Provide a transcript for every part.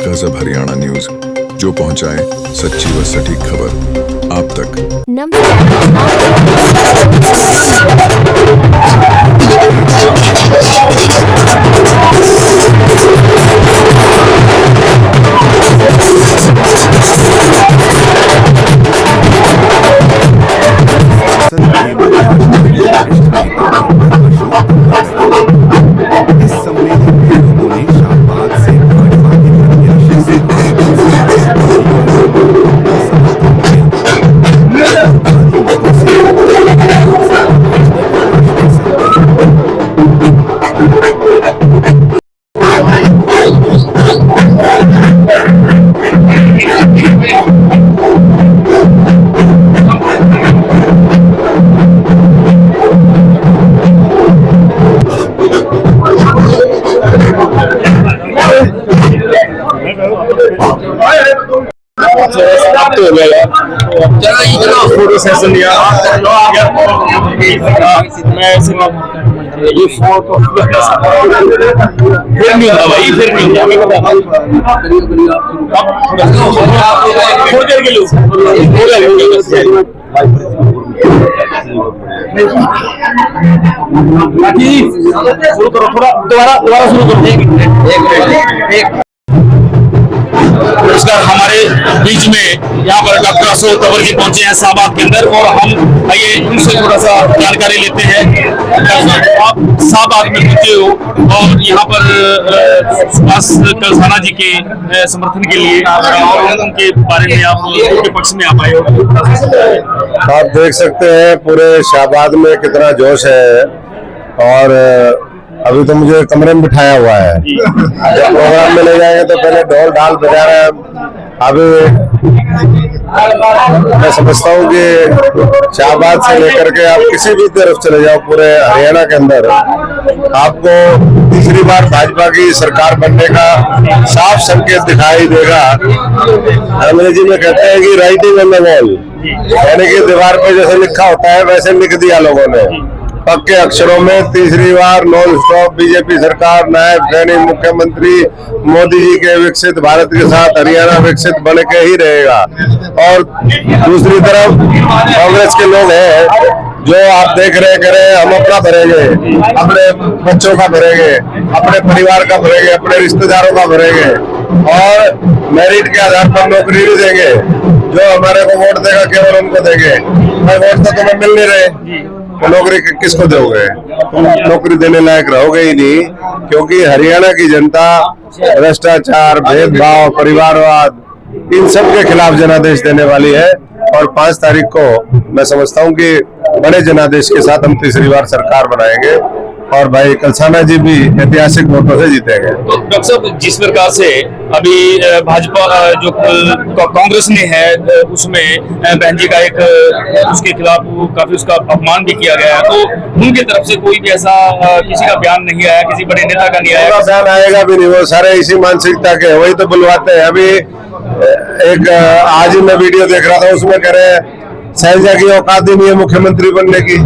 गजब हरियाणा न्यूज, जो पहुंचाए सच्ची व सटीक खबर आप तक। इस सम्मेलन में लोगों ने शाहबाद से भाजपा के प्रत्याशी से फोटो सेशन दिया मैं ये फोटो फिर नहीं होगा भाई, फिर नहीं होगा। मैं थोड़ी देर के लिए शुरू करो, थोड़ा दोबारा शुरू करो। नमस्कार, हमारे बीच में यहाँ पर डॉक्टर अशोक तंवर पहुंचे हैं शाहबाद के अंदर, और हम आइए उनसे थोड़ा सा जानकारी लेते हैं। आप शाहबाद में पहुंचे हो और यहाँ पर सुभाष कलसाना जी के समर्थन के लिए और उनके बारे में आप उनके पक्ष में आप आए हो। आप देख सकते हैं पूरे शाहबाद में कितना जोश है, और अभी तो मुझे कमरे में बिठाया हुआ है। जब प्रोग्राम में ले जाएंगे तो पहले ढोल ढाल बजा रहे हैं। अभी मैं समझता हूँ कि शाहबाद से लेकर के आप किसी भी तरफ चले जाओ पूरे हरियाणा के अंदर, आपको तीसरी बार भाजपा की सरकार बनने का साफ संकेत दिखाई देगा। अंग्रेजी में कहते हैं कि राइटिंग ऑन द वॉल, यानी कि दीवार पे जैसे लिखा होता है वैसे लिख दिया लोगों ने पक्के अक्षरों में। तीसरी बार नॉन स्टॉप बीजेपी सरकार, नायब सैनिक मुख्यमंत्री मोदी जी के विकसित भारत के साथ हरियाणा विकसित बन के ही रहेगा। और दूसरी तरफ कांग्रेस के लोग हैं जो आप देख रहे करें, हम अपना भरेंगे, अपने बच्चों का भरेंगे, अपने परिवार का भरेंगे, अपने रिश्तेदारों का भरेंगे, और मेरिट के आधार पर नौकरी भी देंगे। जो हमारे को वोट देगा केवल उनको देंगे। वोट तो तुम्हें मिल नहीं रहे, तो नौकरी किसको दोगे? तुम नौकरी देने लायक रहोगे ही नहीं, क्योंकि हरियाणा की जनता भ्रष्टाचार, भेदभाव, परिवारवाद, इन सब के खिलाफ जनादेश देने वाली है। और 5 तारीख को मैं समझता हूं कि बड़े जनादेश के साथ हम तीसरी बार सरकार बनाएंगे, और भाई कलसाना जी भी ऐतिहासिक वोटों से जीतेंगे। तो डॉक्टर साहब, जिस प्रकार से अभी भाजपा जो कांग्रेस ने है उसमें बहन जी का एक उसके खिलाफ काफी उसका अपमान भी किया गया है, तो उनकी तरफ से कोई भी ऐसा किसी का बयान नहीं आया, किसी बड़े नेता का नहीं आया? बयान आएगा भी नहीं, वो सारे इसी मानसिकता के वही तो बुलवाते हैं। अभी एक आज ही मैं वीडियो देख रहा था, उसमें कह रहे हैं शैलजा की औकात ही नहीं है मुख्यमंत्री बनने की।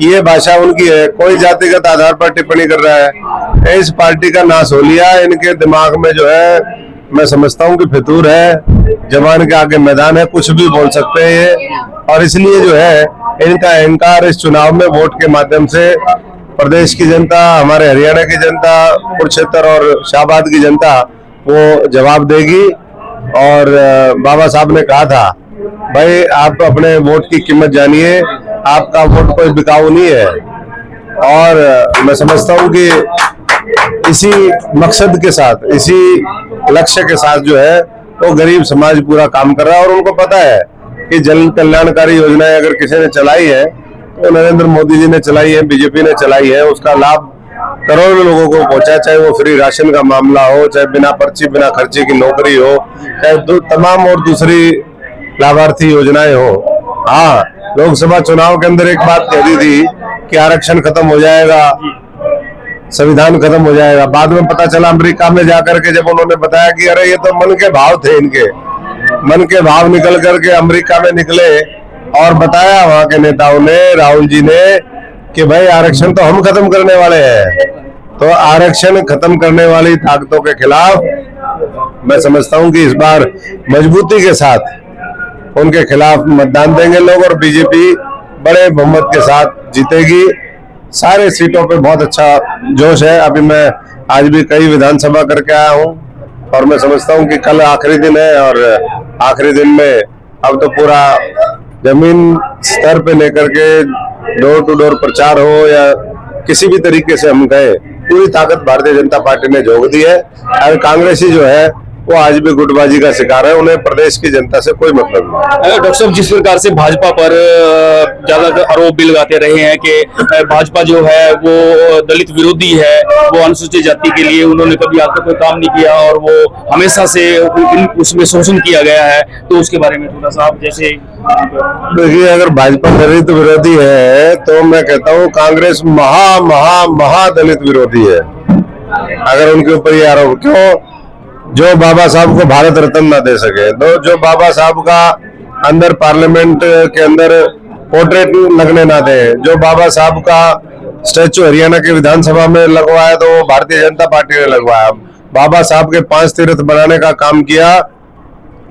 ये भाषा उनकी है, कोई जातिगत आधार पर टिप्पणी कर रहा है। इस पार्टी का नाश हो लिया, इनके दिमाग में जो है मैं समझता हूँ कि फितूर है, जवान के आगे मैदान है, कुछ भी बोल सकते हैं ये। और इसलिए जो है इनका अहंकार इस चुनाव में वोट के माध्यम से प्रदेश की जनता, हमारे हरियाणा की जनता, कुरुक्षेत्र और शाहबाद की जनता वो जवाब देगी। और बाबा साहब ने कहा था भाई आप अपने वोट की कीमत जानिए, आपका वोट कोई बिकाऊ नहीं है। और मैं समझता हूं कि इसी मकसद के साथ, इसी लक्ष्य के साथ जो है वो गरीब समाज पूरा काम कर रहा है। और उनको पता है कि जन कल्याणकारी योजनाएं अगर किसी ने चलाई है तो नरेंद्र मोदी जी ने चलाई है, बीजेपी ने चलाई है, उसका लाभ करोड़ों लोगों को पहुंचा। चाहे वो फ्री राशन का मामला हो, चाहे बिना पर्ची बिना खर्चे की नौकरी हो, चाहे तमाम और दूसरी लाभार्थी योजनाएं हो। हाँ, लोकसभा चुनाव के अंदर एक बात कह दी थी कि आरक्षण खत्म हो जाएगा, संविधान खत्म हो जाएगा। बाद में पता चला अमेरिका में जाकर के जब उन्होंने बताया कि अरे ये तो मन के भाव थे, इनके मन के भाव निकल करके अमेरिका में निकले, और बताया वहां के नेताओं ने, राहुल जी ने, कि भाई आरक्षण तो हम खत्म करने वाले हैं, तो आरक्षण खत्म करने वाली ताकतों के खिलाफ मैं समझता हूं कि इस बार मजबूती के साथ उनके खिलाफ मतदान देंगे लोग और बीजेपी बड़े बहुमत के साथ जीतेगी। सारे सीटों पे बहुत अच्छा जोश है। अभी मैं आज भी कई विधानसभा करके आया हूं और मैं समझता हूं कि कल आखिरी दिन है और आखिरी दिन में अब तो पूरा जमीन स्तर पे लेकर के डोर टू डोर प्रचार हो या किसी भी तरीके से हम गए, पूरी ताकत भारतीय जनता पार्टी ने झोंक दी है। और कांग्रेसी जो है वो आज भी गुटबाजी का शिकार है, उन्हें प्रदेश की जनता से कोई मतलब नहीं। डॉक्टर साहब, जिस प्रकार से भाजपा पर ज्यादातर आरोप भी लगाते रहे हैं कि भाजपा जो है वो दलित विरोधी है, वो अनुसूचित जाति के लिए उन्होंने कभी आज तक कोई काम नहीं किया और वो हमेशा से उसमें शोषण किया गया है, तो उसके बारे में थोड़ा सा आप जैसे। देखिए, अगर भाजपा दलित विरोधी है तो मैं कहता हूँ कांग्रेस महा महा महा दलित विरोधी है। अगर उनके ऊपर ये आरोप, क्यों जो बाबा साहब को भारत रत्न ना दे सके, तो जो बाबा साहब का अंदर पार्लियामेंट के अंदर पोर्ट्रेट लगने ना दे, जो बाबा साहब का स्टैचू हरियाणा के विधानसभा में लगवाया तो वो भारतीय जनता पार्टी ने लगवाया। बाबा साहब के 5 तीर्थ बनाने का काम किया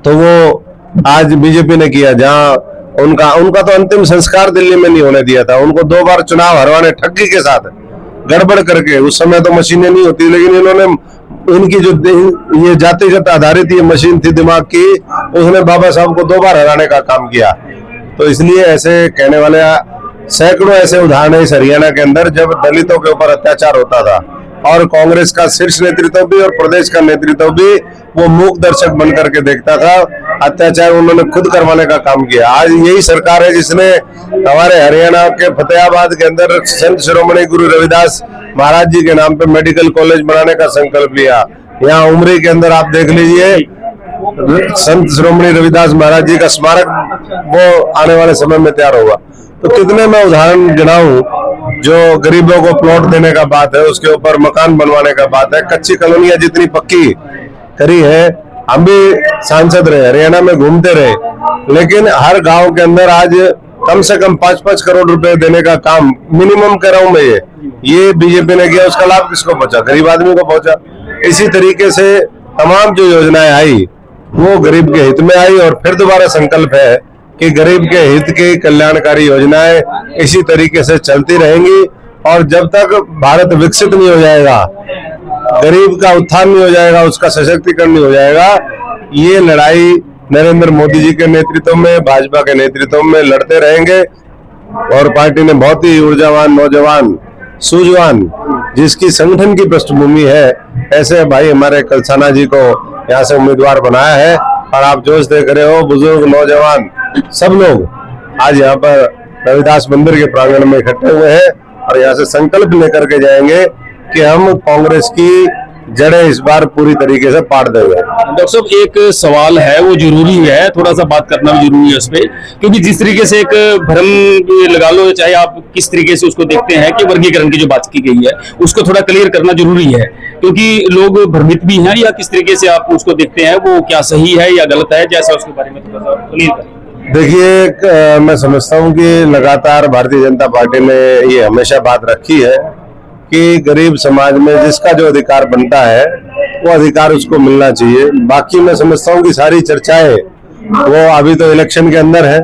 तो वो आज बीजेपी ने किया, जहां उनका तो अंतिम संस्कार दिल्ली में नहीं होने दिया था। उनको 2 बार चुनाव हरवाने ठगी के साथ गड़बड़ करके, उस समय तो मशीनें नहीं होती, लेकिन इन्होंने इनकी जो ये जातिगत आधारित ये मशीन थी दिमाग की, उसने बाबा साहब को 2 बार हराने का काम किया। तो इसलिए ऐसे कहने वाले सैकड़ों ऐसे उदाहरण है इस हरियाणा के अंदर जब दलितों के ऊपर अत्याचार होता था और कांग्रेस का शीर्ष नेतृत्व भी और प्रदेश का नेतृत्व भी वो मूक दर्शक बन करके देखता था। अत्याचार उन्होंने खुद करवाने का काम किया। आज यही सरकार है जिसने हमारे हरियाणा के फतेहाबाद के अंदर संत शिरोमणि गुरु रविदास महाराज जी के नाम पे मेडिकल कॉलेज बनाने का संकल्प लिया। यहाँ उमरी के अंदर आप देख लीजिए, संत शिरोमणि रविदास महाराज जी का स्मारक वो आने वाले समय में तैयार होगा। तो कितने मैं उदाहरण गिनाऊं जो गरीबों को प्लॉट देने का बात है, उसके ऊपर मकान बनवाने का बात है, कच्ची कॉलोनियां जितनी पक्की करी है। हम भी सांसद रहे, हरियाणा में घूमते रहे, लेकिन हर गांव के अंदर आज कम से कम 5-5 करोड़ रुपए देने का काम मिनिमम कर रहा हूं मैं। ये बीजेपी ने किया, उसका लाभ किसको पहुंचा? गरीब आदमी को पहुंचा। इसी तरीके से तमाम जो योजनाएं आई वो गरीब के हित में आई और फिर दोबारा संकल्प है कि गरीब के हित की कल्याणकारी योजनाएं इसी तरीके से चलती रहेंगी और जब तक भारत विकसित नहीं हो जाएगा, गरीब का उत्थान नहीं हो जाएगा, उसका सशक्तिकरण नहीं हो जाएगा, ये लड़ाई नरेंद्र मोदी जी के नेतृत्व में, भाजपा के नेतृत्व में लड़ते रहेंगे। और पार्टी ने बहुत ही ऊर्जावान, नौजवान, सूझवान, जिसकी संगठन की पृष्ठभूमि है, ऐसे भाई हमारे कलसाना जी को यहाँ से उम्मीदवार बनाया है। और आप जोश देख रहे हो, बुजुर्ग, नौजवान सब लोग आज यहाँ पर रविदास मंदिर के प्रांगण में इकट्ठे हुए हैं और यहाँ से संकल्प लेकर के जाएंगे कि हम कांग्रेस की जड़ें इस बार पूरी तरीके से पाट देंगे। डॉक्टर साहब, एक सवाल है, वो जरूरी है, थोड़ा सा बात करना भी जरूरी है उस पर, क्योंकि जिस तरीके से एक भ्रम लगा लो, चाहे आप किस तरीके से उसको देखते हैं कि वर्गीकरण की जो बात की गई है उसको थोड़ा क्लियर करना जरूरी है, क्योंकि लोग भ्रमित भी हैं। या किस तरीके से आप उसको देखते हैं, वो क्या सही है या गलत है, जैसा उसके बारे में थोड़ा सा क्लियर करें। देखिए, मैं समझता हूँ कि लगातार भारतीय जनता पार्टी ने ये हमेशा बात रखी है कि गरीब समाज में जिसका जो अधिकार बनता है वो अधिकार उसको मिलना चाहिए। बाकी मैं समझता हूँ कि सारी चर्चाएं वो अभी तो इलेक्शन के अंदर है।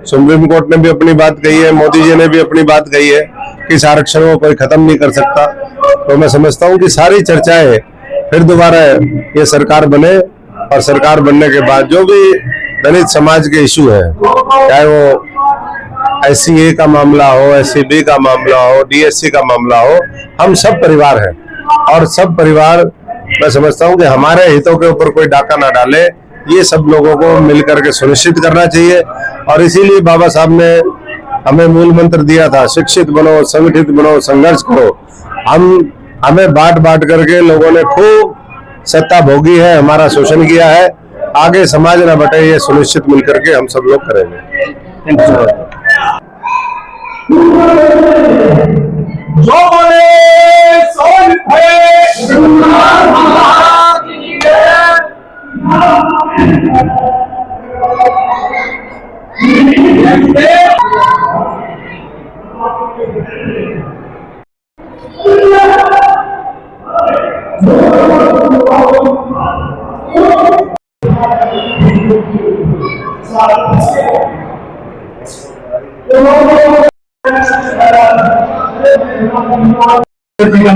सुप्रीम कोर्ट ने भी अपनी बात कही है, मोदी जी ने भी अपनी बात कही है कि इस आरक्षण को कोई खत्म नहीं कर सकता। तो मैं समझता हूँ कि सारी चर्चाएं फिर दोबारा ये सरकार बने और सरकार बनने के बाद जो भी दलित समाज के इशू है, चाहे वो SCA का मामला हो, SCB का मामला हो, DSC का मामला हो, हम सब परिवार हैं और सब परिवार मैं समझता हूँ कि हमारे हितों के ऊपर कोई डाका ना डाले, ये सब लोगों को मिलकर के सुनिश्चित करना चाहिए। और इसीलिए बाबा साहब ने हमें मूल मंत्र दिया था, शिक्षित बनो, संगठित बनो, संघर्ष करो। हमें बांट बांट करके लोगों ने खूब सत्ता भोगी है, हमारा शोषण किया है। आगे समाज ना बटे, ये सुनिश्चित मिलकर के हम सब लोग करेंगे। जो बोले सोन पे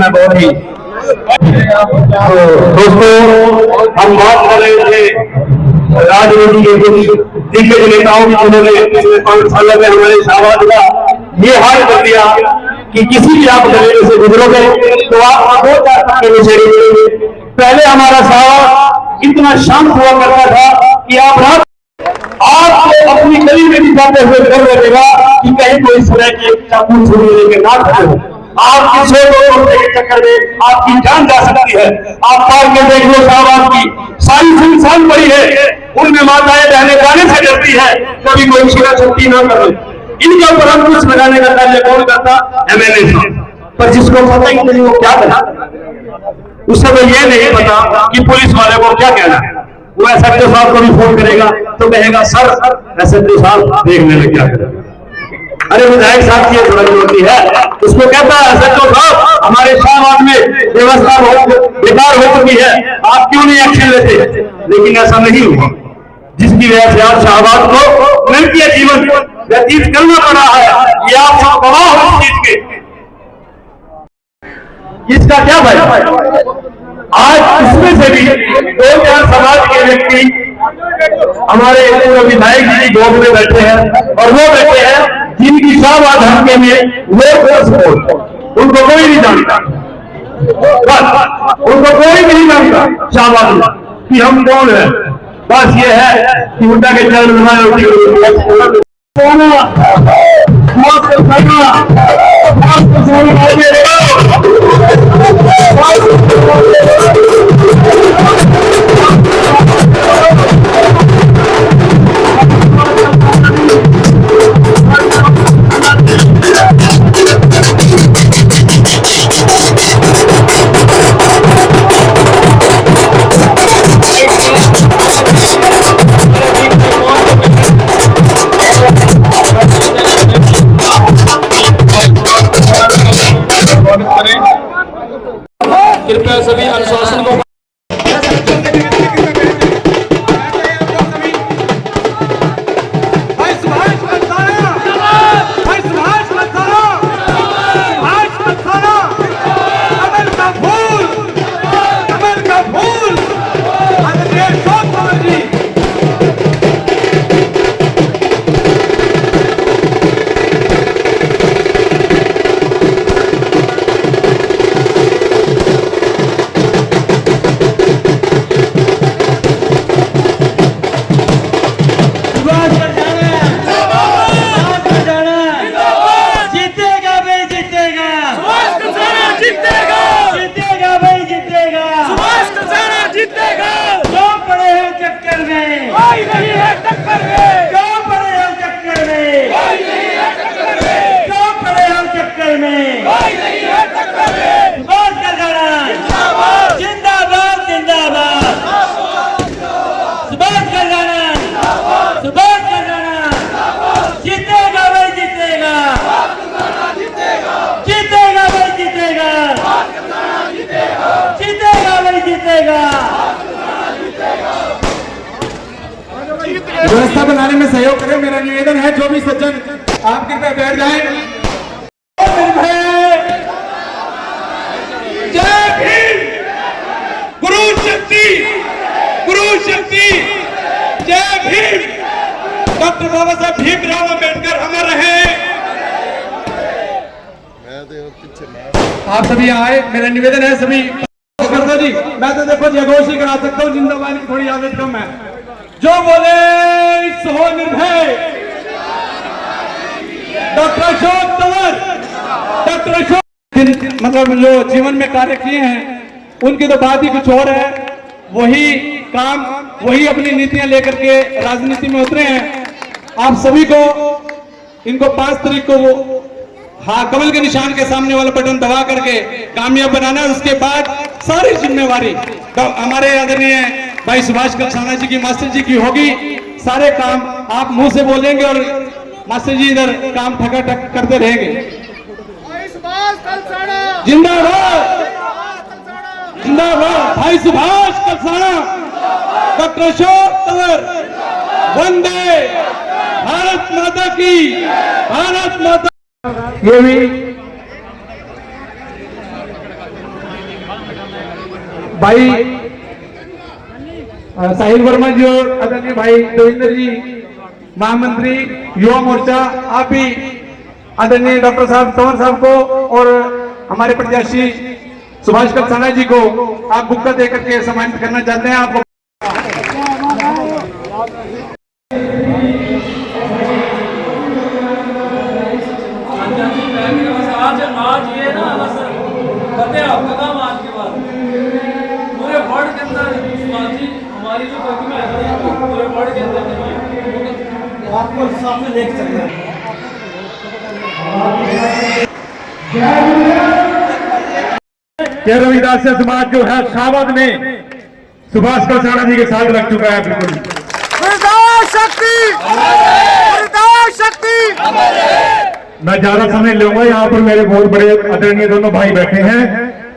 मैं बहुत ही तो दोस्तों हम बात कर रहे थे राजनीति के कुछ दिग्गज नेताओं की, उन्होंने पिछले 5 सालों में हमारे शाहबाद का ये हाल कर दिया कि किसी भी आप गले से गुजरोगे तो आप 2-4 टक्के नशेड़ी मिलेंगे। पहले हमारा शाहबाद इतना शांत हुआ करता था कि आप रात आपको अपनी गली में भी जाते हुए डर लगेगा कि कहीं कोई सुने कि चाकू छुरी लेके ना खड़े हो। आपकी सोच तोड़ने के चक्कर में आपकी जान जा सकती है। आप पार के देख लो शाहबाद की सारी सुनसान पड़ी है, उनमें माताएं बहने जाने से डरती है, कभी कोई शिरा छुट्टी ना करे। इनके ऊपर हम कुछ लगाने का कार्य कौन करता? MLA साहब। पर जिसको पता ही नहीं वो क्या करा, उसे तो ये नहीं पता कि पुलिस वाले को क्या कहना है। वो SHO साहब को भी फोन करेगा तो कहेगा सर SHO साहब देखने लग क्या करेगा। अरे विधायक साहब की थोड़ी होती है, उसको कहता है SHO साहब हमारे शाहबाद में व्यवस्था बेकार हो चुकी है, आप क्यों नहीं एक्शन लेते? लेकिन ऐसा नहीं हुआ, जिसकी वजह से आज शाहबाद को मिलती जीवन व्यतीत करना पड़ा है। ये आप सब गवाह हो इस चीज के। इसका क्या भाई, आज इसमें से भी 2-4 समाज के व्यक्ति हमारे विधायक जी की गोद में बैठे हैं, और वो बैठे हैं जिनकी शाहबाद हल्के में वो सपोर्ट, उनको कोई नहीं जानता, बस उनको कोई नहीं जानता शाहबाद में कि हम कौन है। बस ये है कि उल्टा के चरण कृपया सभी अनुशासन को व्यवस्था बनाने में सहयोग करें, मेरा निवेदन है। जो भी सज्जन आप कृपया बैठ जाएं। जय भीम, गुरु शक्ति, गुरु शक्ति, जय भीम। डॉक्टर बाबा साहब भीमराव अम्बेडकर अमर रहे। आप सभी आए, मेरा निवेदन है सभी जी, मैं तो देखो जयघोष ही करा सकता हूँ, जिंदाबाद की थोड़ी आदत कम है। जो बोले सो निर्भय, डॉक्टर अशोक तंवर, डॉक्टर अशोक मतलब जो जीवन में कार्य किए हैं उनकी तो बात ही कुछ और है। वही काम, वही अपनी नीतियां लेकर के राजनीति में उतरे हैं। आप सभी को इनको 5 तारीख को हाँ कमल के निशान के सामने वाला बटन दबा करके कामयाब बनाना। उसके बाद सारी जिम्मेवारी हमारे आदरणीय भाई सुभाष कलसाना जी की, मास्टर जी की होगी। सारे काम आप मुंह से बोलेंगे और मास्टर जी इधर काम ठका ठक करते रहेंगे। जिंदाबाद जिंदाबाद भाई सुभाष कलसाना, डॉक्टर अशोक तंवर, वंदे भारत माता की, भारत माता। ये भी भाई साहिल वर्मा जी और आदरणीय भाई देवेंद्र जी महामंत्री युवा मोर्चा, आप भी आदरणीय डॉक्टर साहब तंवर साहब को और हमारे प्रत्याशी सुभाष कलसाना जी को आप बुक्का देकर के सम्मानित करना चाहते हैं। आपको आज ये ना बस करते हैं आपका काम आज के बाद पूरे वर्ल्ड के अंदर हमारी जो प्रतिमा है पूरे वर्ल्ड के अंदर नहीं है, आपको सामने लेके चलना है। रविदास समाज जो है शाहबाद में सुभाष कलसाना जी के साथ रख चुका है। बिल्कुल मैं ज्यादा समय लूंगा, यहाँ पर मेरे बहुत बड़े आदरणीय दोनों भाई बैठे हैं।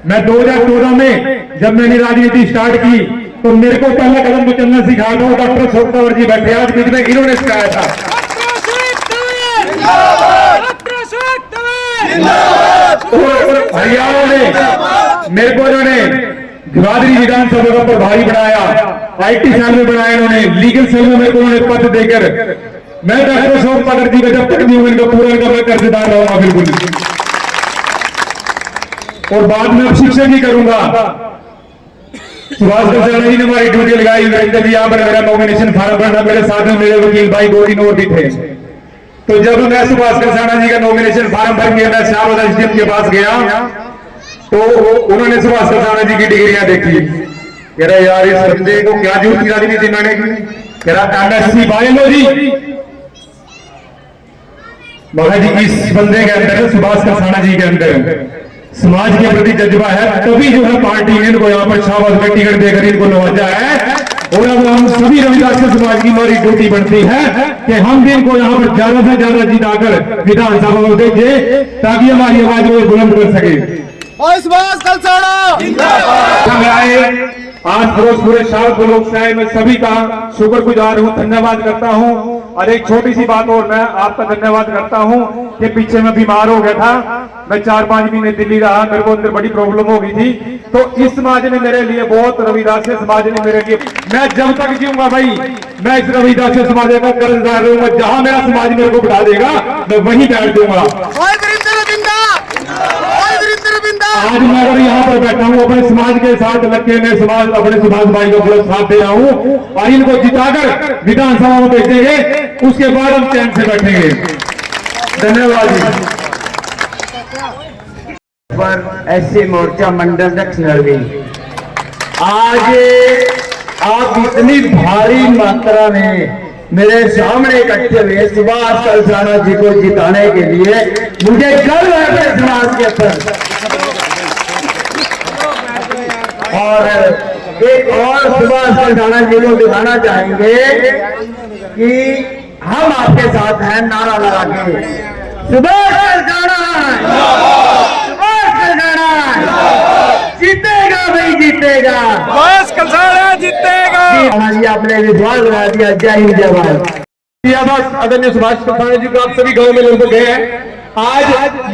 मैं 2014 में जब मैंने राजनीति स्टार्ट की तो मेरे को पहला कदम में चलना सिखाया था डॉक्टर अशोक तंवर जी बैठे आज बीच में, इन्होंने सिखाया था। हरियाणा ने मेरे को इन्होंने गिवादरी विधानसभा का प्रभारी बनाया, IT सेल में बनाया इन्होंने, लीगल सेल में मेरे को उन्होंने पद देकर, मैं डॉक्टर अशोक तंवर जी का जब तक नहीं हूं इनका पूरा इनका मैं कर्जदार रहूंगा बिल्कुल। और बाद में अब शिक्षक भी करूंगा। सुभाष कलसाना जी ने हमारी ड्यूटी लगाई, वीरेंद्र जी यहाँ पर मेरा नॉमिनेशन फार्म भरना, मेरे साथ में मेरे वकील भाई 2-3 और भी थे। तो जब मैं सुभाष कलसाना जी का नॉमिनेशन फार्म भर के मैं शाहबाद SDM के पास गया तो उन्होंने सुभाष कलसाना जी की डिग्रियां देखी, कह रहा यार इस बंदे को क्या जरूरत थी राजनीति बनाने की, कह रहा MSc बायोलॉजी। मगर जी इस बंदे के अंदर, सुभाष कलसाना जी के अंदर समाज के प्रति जज्बा है, तभी जो है पार्टी ने इनको यहाँ पर शाहबाद में टिकट देकर इनको नवाजा है। और अब हम सभी रविदास समाज की हमारी ड्यूटी बनती है कि हम भी इनको यहाँ पर ज्यादा से ज्यादा जिताकर विधानसभा में भेजे ताकि हमारी आवाज को बुलंद कर सके। सुभाष कलसाना आज फिरोजपुर शाहबाद लोक सभा में सभी का शुक्रगुजार हूँ, धन्यवाद करता हूँ। और एक छोटी सी बात और मैं आपका धन्यवाद करता हूँ कि पीछे मैं बीमार हो गया था, मैं 4-5 महीने दिल्ली रहा, मेरे को अंदर बड़ी प्रॉब्लम हो गई थी। तो इस समाज ने मेरे लिए बहुत, रविदास समाज ने मेरे लिए, मैं जब तक जीऊंगा भाई मैं इस रविदास समाज का कर्जदार रहूंगा। जहां मेरा समाज मेरे को बिठा देगा मैं वहीं बैठ दूंगा। आज मैं अगर यहाँ पर बैठा हूँ अपने समाज के साथ लग के, मैं समाज अपने सुभाष भाई को पूरा साथ दे रहा हूँ और इनको जिताकर विधानसभा में भेजेंगे, उसके बाद हम चैन से बैठेंगे। धन्यवाद जी। पर ऐसे मोर्चा मंडल दक्षिण में आज आप इतनी भारी मात्रा में मेरे सामने इकट्ठे हुए सुभाष कलसाना जी को जिताने के लिए, मुझे गर्व है अपने समाज के ऊपर। और एक और सुभाष कलसाना जी को दिखाना चाहेंगे कि हम आपके साथ हैं, नारा लगा के सुभाष कलसाना, सुभाष कलसाना जीतेगा भाई जीतेगा, सुभाष कलसाना जीतेगा। जी आपने विश्वास बना दिया। जय हिंद जय भारत। आदरणीय सुभाष कलसाना जी को आप सभी गांव में लगभग गए हैं। आज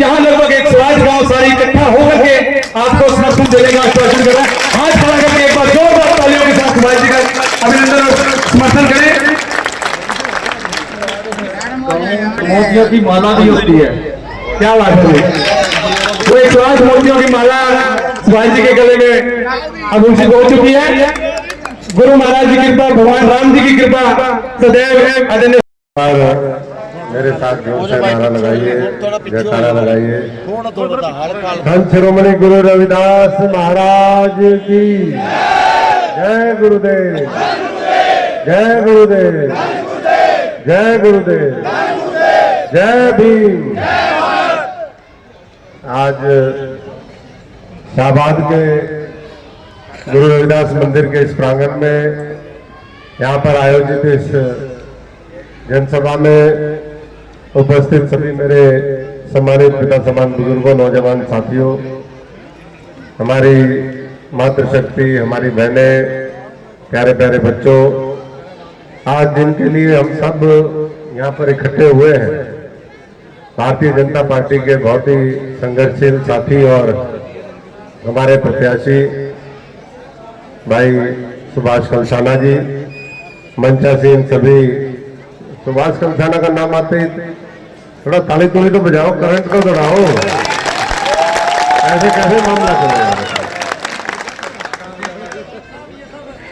यहाँ लगभग 108 गांव सारे इकट्ठा होकर के आपको समर्थन देने का आश्वासन कर रहा है। हाथ खड़ा करके एक बार जोरदार तालियों के साथ सुभाष जी का अभिनंदन और समर्थन करें। मोतियों की माला भी होती है, क्या बात है। वो 108 मोतियों की माला सुभाष जी के गले में अब उनसे हो चुकी है। गुरु महाराज जी की कृपा, भगवान राम जी की कृपा सदैव है। आदरणीय मेरे साथ जोर से नारा लगाइए, जयकारा लगाइए। संत शिरोमणि गुरु रविदास महाराज की जय गुरुदेव, जय गुरुदेव, जय गुरुदेव, जय भीम। आज शाहबाद के गुरु रविदास मंदिर के इस प्रांगण में यहाँ पर आयोजित इस जनसभा में उपस्थित सभी मेरे सम्मानित पिता समान बुजुर्गों, नौजवान साथियों, हमारी मातृशक्ति, हमारी बहनें, प्यारे प्यारे बच्चों, आज जिनके लिए हम सब यहाँ पर इकट्ठे हुए हैं, भारतीय जनता पार्टी के बहुत ही संघर्षशील साथी और हमारे प्रत्याशी भाई सुभाष कलसाना जी, मंचासीन सभी। सुभाष कलसाना का नाम आते ही थोड़ा ताली तुली तो बजाओ, करंट को दौड़ाओ, ऐसे कैसे मामला चलेगा?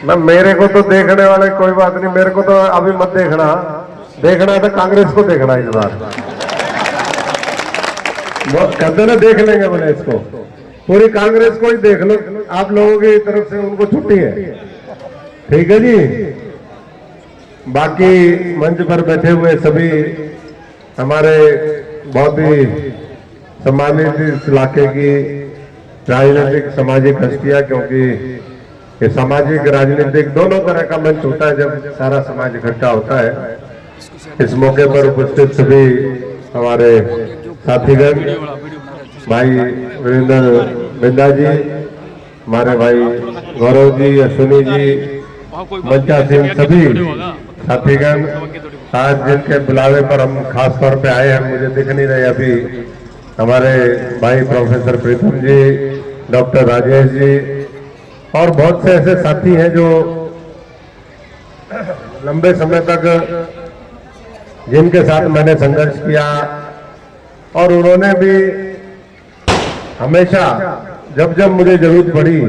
मैं मेरे को तो देखने वाले कोई बात नहीं, मेरे को तो अभी मत देखना, देखना है तो कांग्रेस को देखना इस बार। बहुत कहते ना देख लेंगे बोले, इसको पूरी कांग्रेस को ही देख लो, आप लोगों की तरफ से उनको छुट्टी है, ठीक है जी। बाकी मंच पर बैठे हुए सभी हमारे बहुत ही सम्मानित इस इलाके की राजनीतिक सामाजिक हस्तियां, क्योंकि ये सामाजिक राजनीतिक दोनों तरह का मंच होता है जब सारा समाज इकट्ठा होता है। इस मौके पर उपस्थित सभी हमारे साथीगण, भाई वीरेंद्र बिंदा जी, हमारे भाई गौरव जी, अश्विनी जी, मंचा सिंह, सभी साथीगण, आज जिनके बुलावे पर हम खास तौर पे आए हैं, मुझे दिख नहीं रहे अभी, हमारे भाई प्रोफेसर प्रीतम जी, डॉक्टर राजेश जी और बहुत से ऐसे साथी हैं जो लंबे समय तक जिनके साथ मैंने संघर्ष किया और उन्होंने भी हमेशा जब जब मुझे जरूरत पड़ी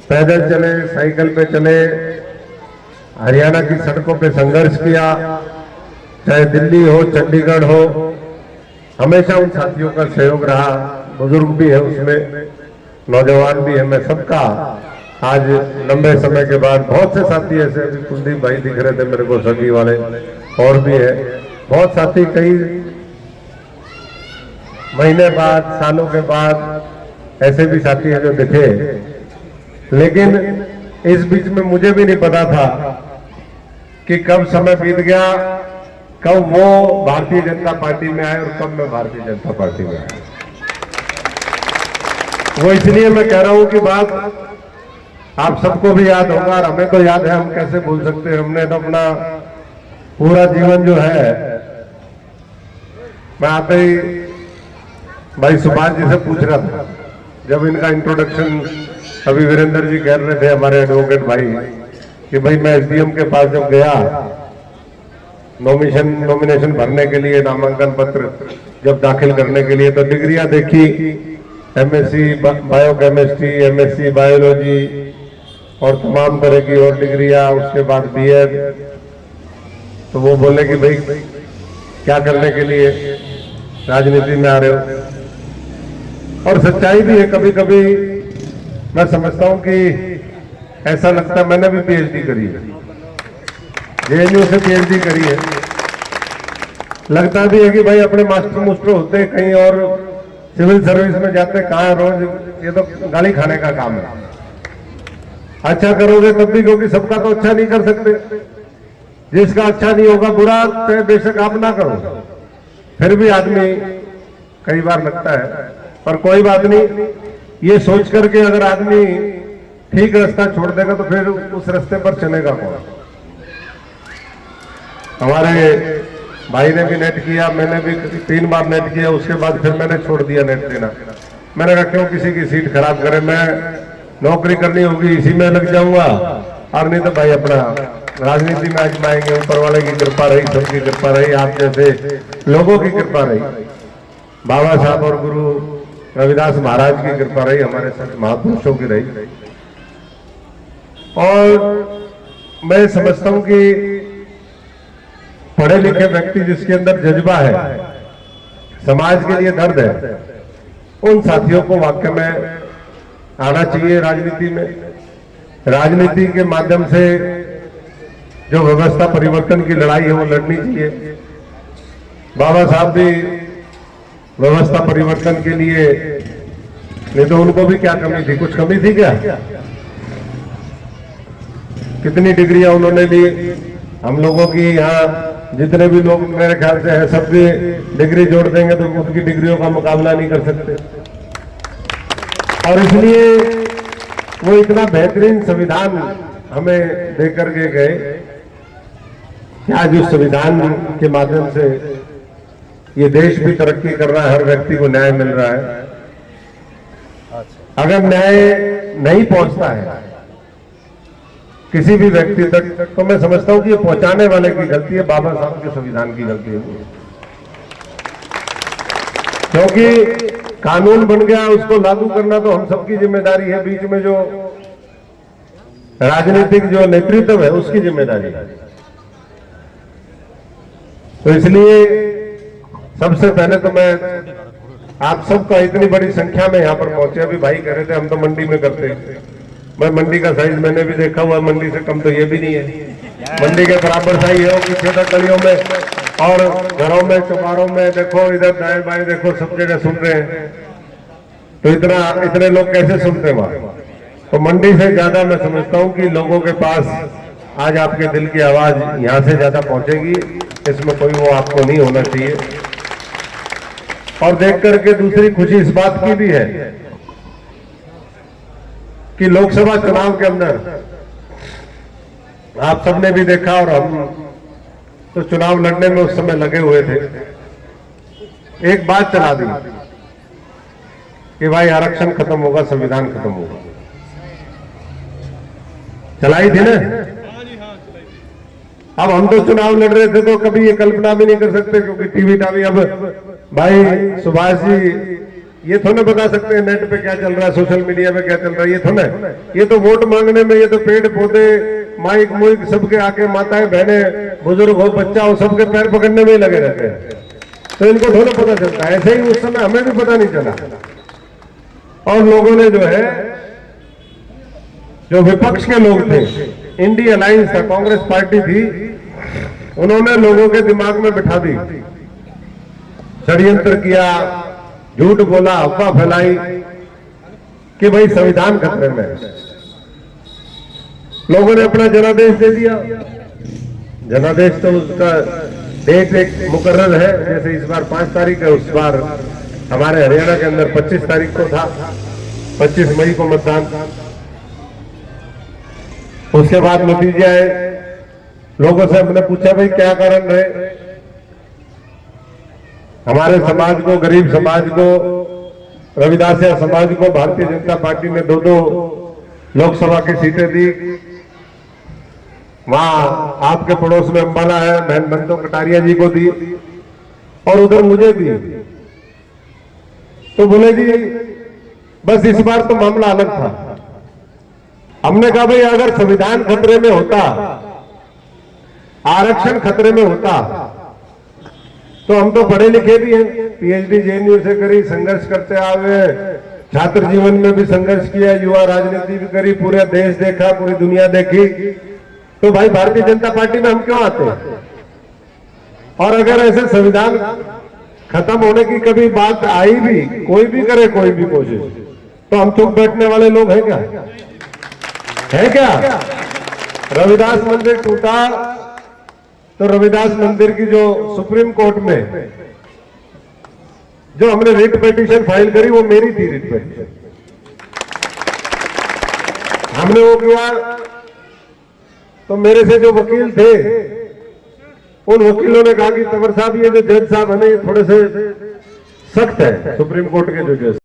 पैदल चले, साइकिल पे चले, हरियाणा की सड़कों पे संघर्ष किया, चाहे दिल्ली हो, चंडीगढ़ हो, हमेशा उन साथियों का सहयोग रहा। बुजुर्ग भी है उसमें, नौजवान भी है, मैं सबका आज लंबे समय के बाद बहुत से साथी ऐसे, अभी कुलदीप भाई दिख रहे थे मेरे को, सगी वाले और भी है, बहुत साथी कई महीने बाद, सालों के बाद ऐसे भी साथी हैं जो दिखे। लेकिन इस बीच में मुझे भी नहीं पता था कि कब समय बीत गया, कब वो भारतीय जनता पार्टी में आए और कब मैं भारतीय जनता पार्टी में आया। वो इसलिए मैं कह रहा हूं कि बात आप सबको भी याद होगा और हमें तो याद है, हम कैसे भूल सकते हैं। हमने तो अपना पूरा जीवन जो है, मैं आते ही भाई सुभाष जी से पूछ रहा था, जब इनका इंट्रोडक्शन अभी वीरेंद्र जी कह रहे थे हमारे एडवोकेट भाई, कि भाई मैं एसडीएम के पास जब गया नॉमिनेशन भरने के लिए, नामांकन पत्र जब दाखिल करने के लिए, तो डिग्रियां देखी, एमएससी बायोकेमिस्ट्री, एमएससी बायोलॉजी और तमाम तरह की और डिग्रियां, उसके बाद बीएड। तो वो बोले कि भाई क्या करने के लिए राजनीति में आ रहे हो? और सच्चाई भी है, कभी कभी मैं समझता हूं कि ऐसा लगता है, मैंने भी पीएचडी करी है, जेएनयू से पीएचडी करी है, लगता भी है कि भाई अपने मास्टर होते कहीं और सिविल सर्विस में जाते, कहाँ रोज, ये तो गाली खाने का काम है। अच्छा करोगे तब भी, क्योंकि सबका तो अच्छा नहीं कर सकते, जिसका अच्छा नहीं होगा बुरा तो बेशक आप ना करो, फिर भी आदमी कई बार लगता है। पर कोई बात नहीं, ये सोच करके अगर आदमी ठीक रास्ता छोड़ देगा तो फिर उस रास्ते पर चलेगा कौन? हमारे भाई ने भी नेट किया, मैंने भी 3 बार नेट किया, उसके बाद फिर मैंने छोड़ दिया नेट देना। मैंने कहा क्यों किसी की सीट खराब करे, मैं नौकरी करनी होगी इसी में लग जाऊंगा, और नहीं तो भाई अपना राजनीति में आजमाएंगे। ऊपर वाले की कृपा रही, सबकी कृपा रही, आप जैसे लोगों की कृपा रही, बाबा साहब और गुरु रविदास महाराज की कृपा रही, हमारे संत महापुरुषों की रही। और मैं समझता हूं कि पढ़े लिखे व्यक्ति जिसके अंदर जज्बा है, समाज के लिए दर्द है, उन साथियों को वाकई में आना चाहिए राजनीति में। राजनीति के माध्यम से जो व्यवस्था परिवर्तन की लड़ाई है वो लड़नी चाहिए। बाबा साहब भी व्यवस्था परिवर्तन के लिए, नहीं तो उनको भी क्या कमी थी, कुछ कमी थी क्या? कितनी डिग्रियां उन्होंने ली, हम लोगों की यहाँ जितने भी लोग मेरे ख्याल से है सबके डिग्री जोड़ देंगे तो उनकी डिग्रियों का मुकाबला नहीं कर सकते। और इसलिए वो इतना बेहतरीन संविधान हमें देकर के गए कि आज उस संविधान के माध्यम से ये देश भी तरक्की कर रहा है, हर व्यक्ति को न्याय मिल रहा है। अगर न्याय नहीं पहुंचता है किसी भी व्यक्ति तक तो मैं समझता हूं कि ये पहुंचाने वाले की गलती है, बाबा साहब के संविधान की गलती है। क्योंकि कानून बन गया, उसको लागू करना तो हम सबकी जिम्मेदारी है, बीच में जो राजनीतिक जो नेतृत्व है उसकी जिम्मेदारी है। तो इसलिए सबसे पहले तो मैं आप सबका इतनी बड़ी संख्या में यहाँ पर पहुंचे, अभी भाई कह रहे थे हम तो मंडी में करते हैं, मैं मंडी का साइज मैंने भी देखा हुआ, मंडी से कम तो ये भी नहीं है, मंडी के बराबर साइज है कि छोटा गलियों में और घरों में चौबारों में देखो, इधर दाएं बाएं देखो, सब जगह सुन रहे हैं। तो इतने लोग कैसे सुनते हैं वहां? तो मंडी से ज्यादा मैं समझता हूं कि लोगों के पास आज आपके दिल की आवाज यहां से ज्यादा पहुंचेगी, इसमें कोई वो आपको नहीं होना चाहिए। और देख करके दूसरी खुशी इस बात की भी है कि लोकसभा चुनाव के अंदर आप सबने भी देखा और हम तो चुनाव लड़ने में उस समय लगे हुए थे, एक बात चला दी कि भाई आरक्षण खत्म होगा, संविधान खत्म होगा, चलाई थी ना। अब हम तो चुनाव लड़ रहे थे तो कभी ये कल्पना भी नहीं कर सकते, क्योंकि टीवी टावी अब भाई सुभाष जी ये तो ना बता सकते हैं नेट पे क्या चल रहा है, सोशल मीडिया पे क्या चल रहा है, ये तो ना, ये तो वोट मांगने में, ये तो पेड़ पौधे माइक मुइक सबके आके माताएं बहनें बुजुर्ग हो बच्चा हो सबके पैर पकड़ने में ही लगे रहते हैं, तो इनको थोड़ा पता चलता है। ऐसे ही उस समय हमें भी पता नहीं चला, और लोगों ने जो है, जो विपक्ष के लोग थे, इंडिया अलायंस था, कांग्रेस पार्टी थी, उन्होंने लोगों के दिमाग में बिठा दी, षड्यंत्र किया, झूठ बोला, अफवाह फैलाई कि भाई संविधान खतरे में है। लोगों ने अपना जनादेश दे दिया। जनादेश तो उसका डेट एक मुकर्रर है, जैसे इस बार 5 तारीख है, उस बार हमारे हरियाणा के अंदर 25 तारीख को था, 25 मई को मतदान। उसके बाद नतीजे आए, लोगों से हमने पूछा भाई क्या कारण रहे, हमारे समाज को, गरीब समाज को, रविदासिया समाज को भारतीय जनता पार्टी ने 2-2 लोकसभा की सीटें दी। वहां आपके पड़ोस में अंबाला है, बहन बंतो कटारिया जी को दी और उधर मुझे दी। तो बोले जी बस इस बार तो मामला अलग था। हमने कहा भाई अगर संविधान खतरे में होता, आरक्षण खतरे में होता, तो हम तो पढ़े लिखे भी हैं, पीएचडी जेएनयू से करी, संघर्ष करते आए, छात्र जीवन में भी संघर्ष किया, युवा राजनीति भी करी, पूरा देश देखा, पूरी दुनिया देखी, तो भाई भारतीय जनता पार्टी में हम क्यों आते हैं? और अगर ऐसे संविधान खत्म होने की कभी बात आई भी, कोई भी करे कोई भी कोशिश, तो हम चुप बैठने वाले लोग हैं क्या? है क्या? रविदास मंदिर टूटा तो रविदास मंदिर की जो सुप्रीम कोर्ट में जो हमने रिट पिटीशन फाइल करी, वो मेरी थी रिट पिटीशन। हमने वो किया तो मेरे से जो वकील थे, उन वकीलों ने कहा कि तंवर साहब ये जो जज साहब है ना, ये थोड़े से सख्त है, सुप्रीम कोर्ट के जो जज।